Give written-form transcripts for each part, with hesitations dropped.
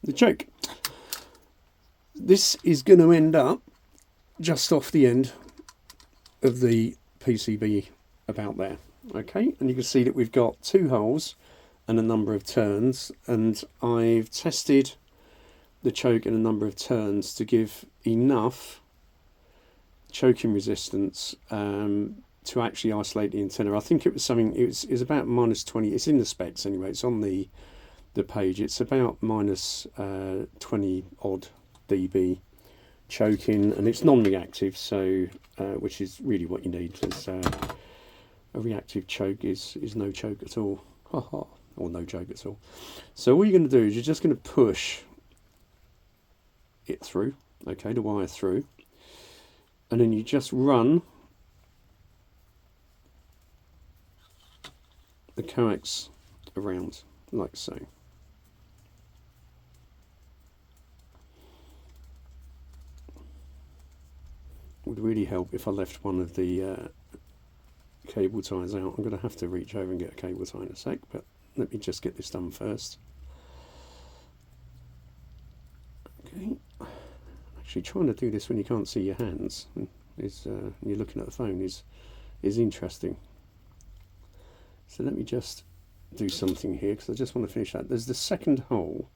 the choke. This is going to end up just off the end of the PCB about there. Okay, and you can see that we've got 2 holes and a number of turns, and I've tested the choke in a number of turns to give enough choking resistance to actually isolate the antenna. I think it was something, it was about -20, it's in the specs anyway, it's on the page, it's about -20 odd dB choking, and it's non-reactive, so which is really what you need, because a reactive choke is no choke at all. Or no choke at all. So all you're going to do is you're just going to push it through, okay, the wire through, and then you just run the coax around like so. Would really help if I left one of the cable ties out. I'm going to have to reach over and get a cable tie in a sec, but let me just get this done first. Okay. Actually, trying to do this when you can't see your hands is you're looking at the phone is interesting. So let me just do something here, because I just want to finish that. There's the second hole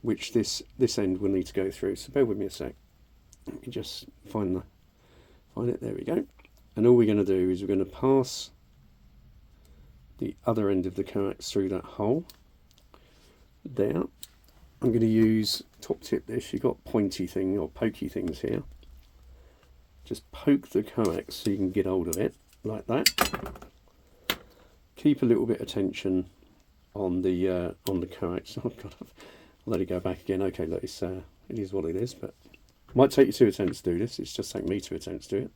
which this end will need to go through, so bear with me a sec. Let me just find it. There we go. And all we're going to do is we're going to pass the other end of the coax through that hole there. I'm going to use top tip this. You've got pointy thing or pokey things here. Just poke the coax so you can get hold of it like that. Keep a little bit of tension on the coax. Oh God, I'll let it go back again. Okay, look, it is what it is, but it might take you 2 attempts to do this. It's just taken me 2 attempts to do it.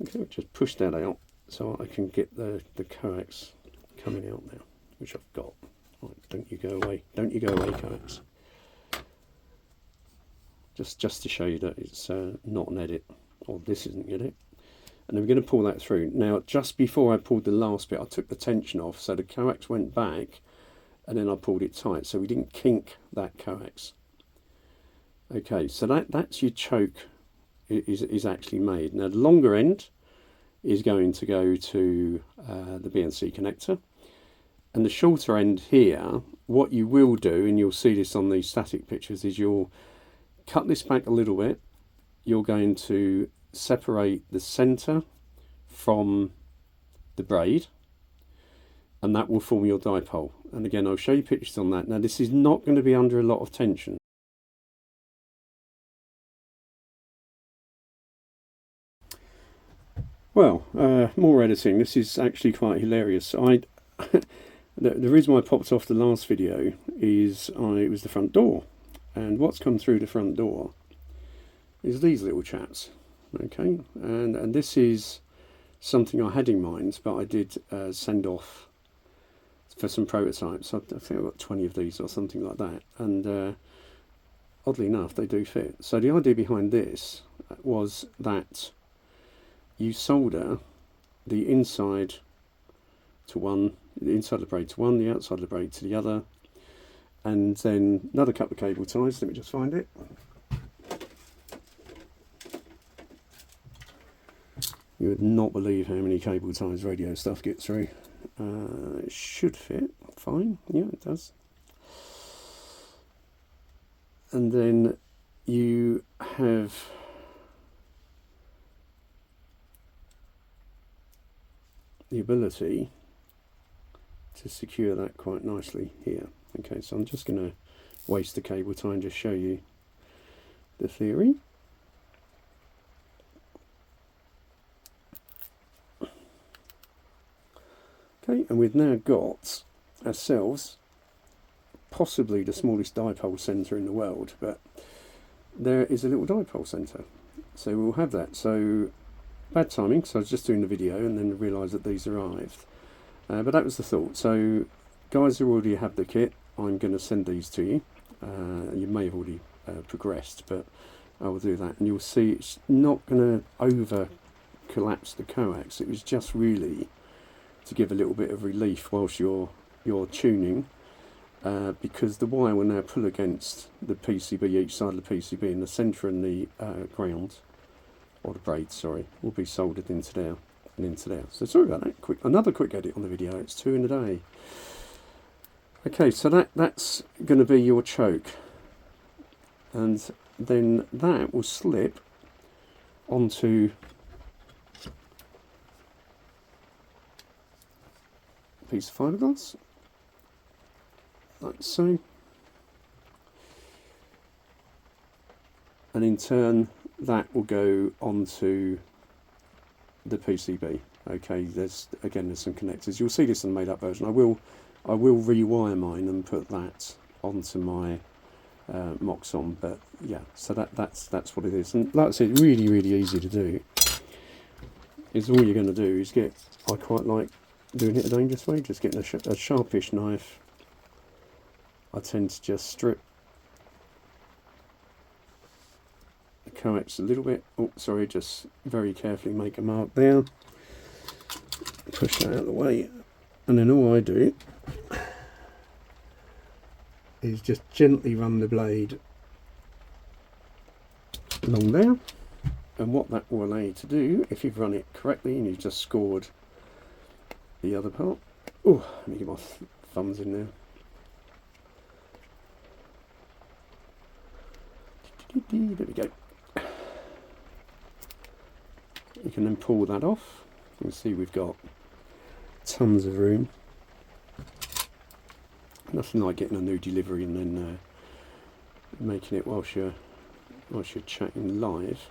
Okay, just push that out so I can get the coax coming out now, which I've got. Right, don't you go away. Don't you go away, coax. Just to show you that it's not an edit, or this isn't an edit. And then we're going to pull that through. Now, just before I pulled the last bit, I took the tension off, so the coax went back, and then I pulled it tight, so we didn't kink that coax. Okay, so that's your choke is actually made. Now the longer end is going to go to the BNC connector, and the shorter end here, what you will do, and you'll see this on these static pictures, is you'll cut this back a little bit. You're going to separate the center from the braid, and that will form your dipole. And again, I'll show you pictures on that. Now this is not going to be under a lot of tension. Well, more editing. This is actually quite hilarious. The reason why I popped off the last video is it was the front door, and what's come through the front door is these little chaps. Okay, and this is something I had in mind, but I did send off for some prototypes. I think I've got 20 of these or something like that, and oddly enough, they do fit. So the idea behind this was that you solder the inside to one, the inside of the braid to one, the outside of the braid to the other, and then another couple of cable ties. Let me just find it. You would not believe how many cable ties radio stuff gets through. It should fit fine. Yeah, it does. And then you have the ability to secure that quite nicely here. Okay, so I'm just going to waste the cable tie and just show you the theory. Okay, and we've now got ourselves possibly the smallest dipole centre in the world, but there is a little dipole centre, so we'll have that. So bad timing, so I was just doing the video and then realised that these arrived, but that was the thought. So guys who already have the kit, I'm going to send these to you. You may have already progressed, but I will do that, and you'll see it's not going to over collapse the coax. It was just really to give a little bit of relief whilst you're tuning, because the wire will now pull against the PCB, each side of the PCB, and the centre and the ground, or the braid, sorry, will be soldered into there and into there. So sorry about that. Another quick edit on the video. It's 2 in a day. Okay, so that's going to be your choke, and then that will slip onto a piece of fiberglass, like so, and in turn that will go onto the PCB. Okay, there's some connectors. You'll see this in the made up version. I will rewire mine and put that onto my Moxon, but yeah, so that's what it is. And like I said, really easy to do. Is all you're going to do is I quite like doing it a dangerous way, just getting a sharpish knife. I tend to just strip the coax a little bit. Oh, sorry, just very carefully make a mark there. Push that out of the way, and then all I do is just gently run the blade along there. And what that will allow you to do, if you've run it correctly and you've just scored the other part. Oh, let me get my thumbs in there. There we go. You can then pull that off. You can see we've got tons of room. Nothing like getting a new delivery and then making it whilst you're chatting live.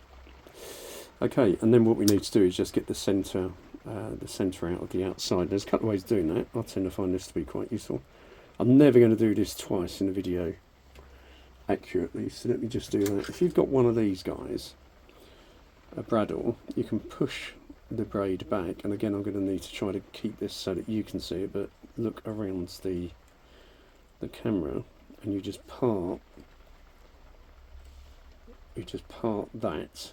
Okay, and then what we need to do is just get the centre out of the outside. There's a couple of ways of doing that. I tend to find this to be quite useful. I'm never going to do this twice in a video accurately, so let me just do that. If you've got one of these guys, a bradawl, you can push the braid back, and again I'm going to need to try to keep this so that you can see it, but look around the camera, and you just part that.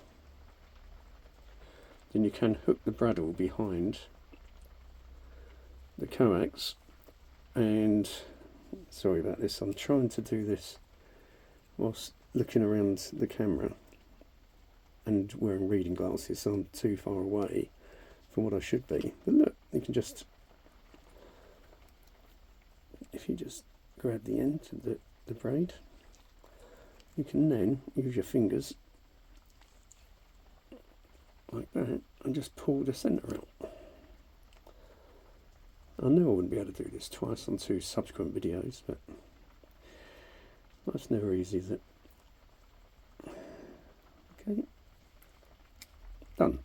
Then you can hook the bradawl behind the coax, and sorry about this, I'm trying to do this whilst looking around the camera and wearing reading glasses, so I'm too far away from what I should be. But look, you can just, if you just grab the end of the braid, you can then use your fingers like that and just pull the centre out. I know I wouldn't be able to do this twice on 2 subsequent videos, but that's never easy, is it? Okay, done.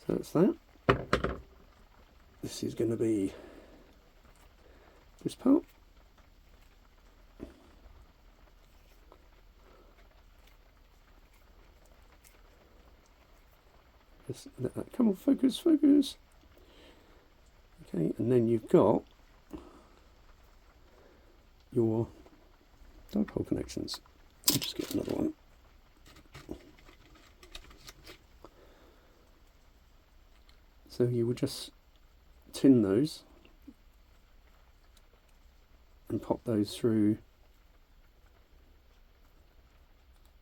So that's that. This is going to be this part. Just let that come on, focus. Okay, and then you've got your dipole connections. I'll just get another one. So you will just tin those and pop those through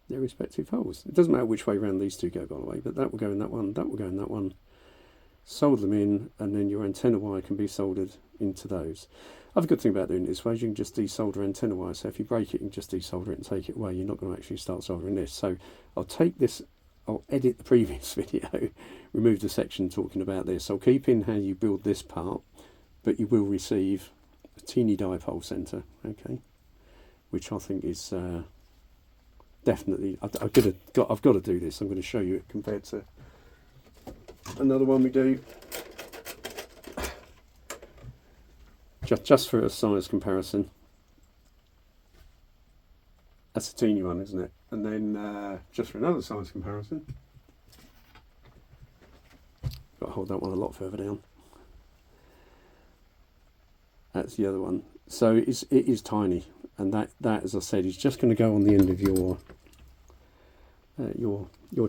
their respective holes. It doesn't matter which way around these two go, by the way, but that will go in that one, that will go in that one. Solder them in, and then your antenna wire can be soldered into those. Other good thing about doing it this way is you can just desolder antenna wire, so if you break it, you can just desolder it and take it away. You're not going to actually start soldering this. So I'll take this, I'll edit the previous video, remove the section talking about this. I'll keep in how you build this part, but you will receive a teeny dipole centre, okay, which I think is definitely, I've got to do this. I'm going to show you it compared to another one we do, just for a size comparison. That's a teeny one, isn't it? And then just for another size comparison, got to hold that one a lot further down. That's the other one. So it is tiny, and that as I said is just going to go on the end of your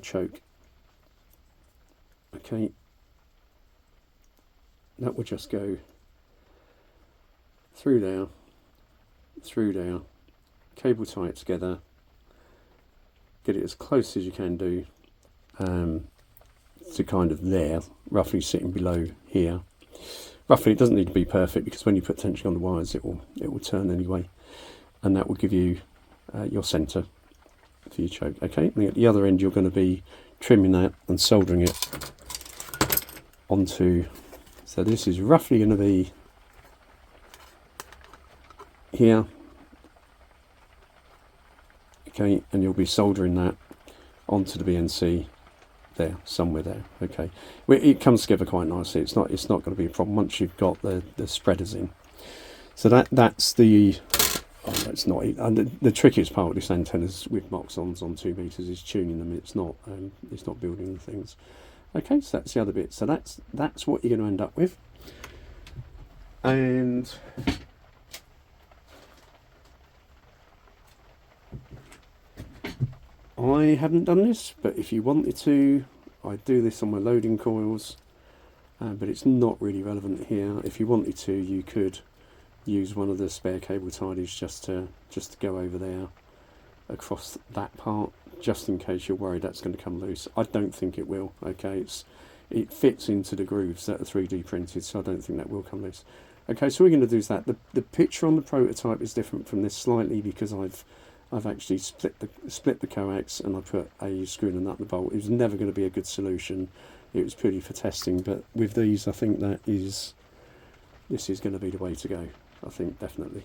choke. Okay, that will just go through there through there, cable tie it together, get it as close as you can do to kind of there, roughly sitting below here. Roughly, it doesn't need to be perfect because when you put tension on the wires, it will turn anyway, and that will give you your centre for your choke. Okay, and at the other end, you're going to be trimming that and soldering it onto. So this is roughly going to be here. Okay, and you'll be soldering that onto the BNC there, somewhere there. Okay, it comes together quite nicely. It's not going to be a problem once you've got the spreaders in. So that's the. Oh, it's not. The trickiest part of this antennas with Moxons on 2 meters is tuning them. It's not building the things. Okay, so that's the other bit. So that's what you're going to end up with. And I haven't done this, but if you wanted to, I do this on my loading coils, but it's not really relevant here. If you wanted to, you could use one of the spare cable tidies just to go over there across that part, just in case you're worried that's going to come loose. I don't think it will. Okay, it fits into the grooves that are 3D printed, so I don't think that will come loose. Okay, so we're going to do that. The picture on the prototype is different from this slightly because I've actually split the coax and I put a screw and a nut in the bolt. It was never going to be a good solution. It was purely for testing, but with these, I think this is going to be the way to go. I think definitely.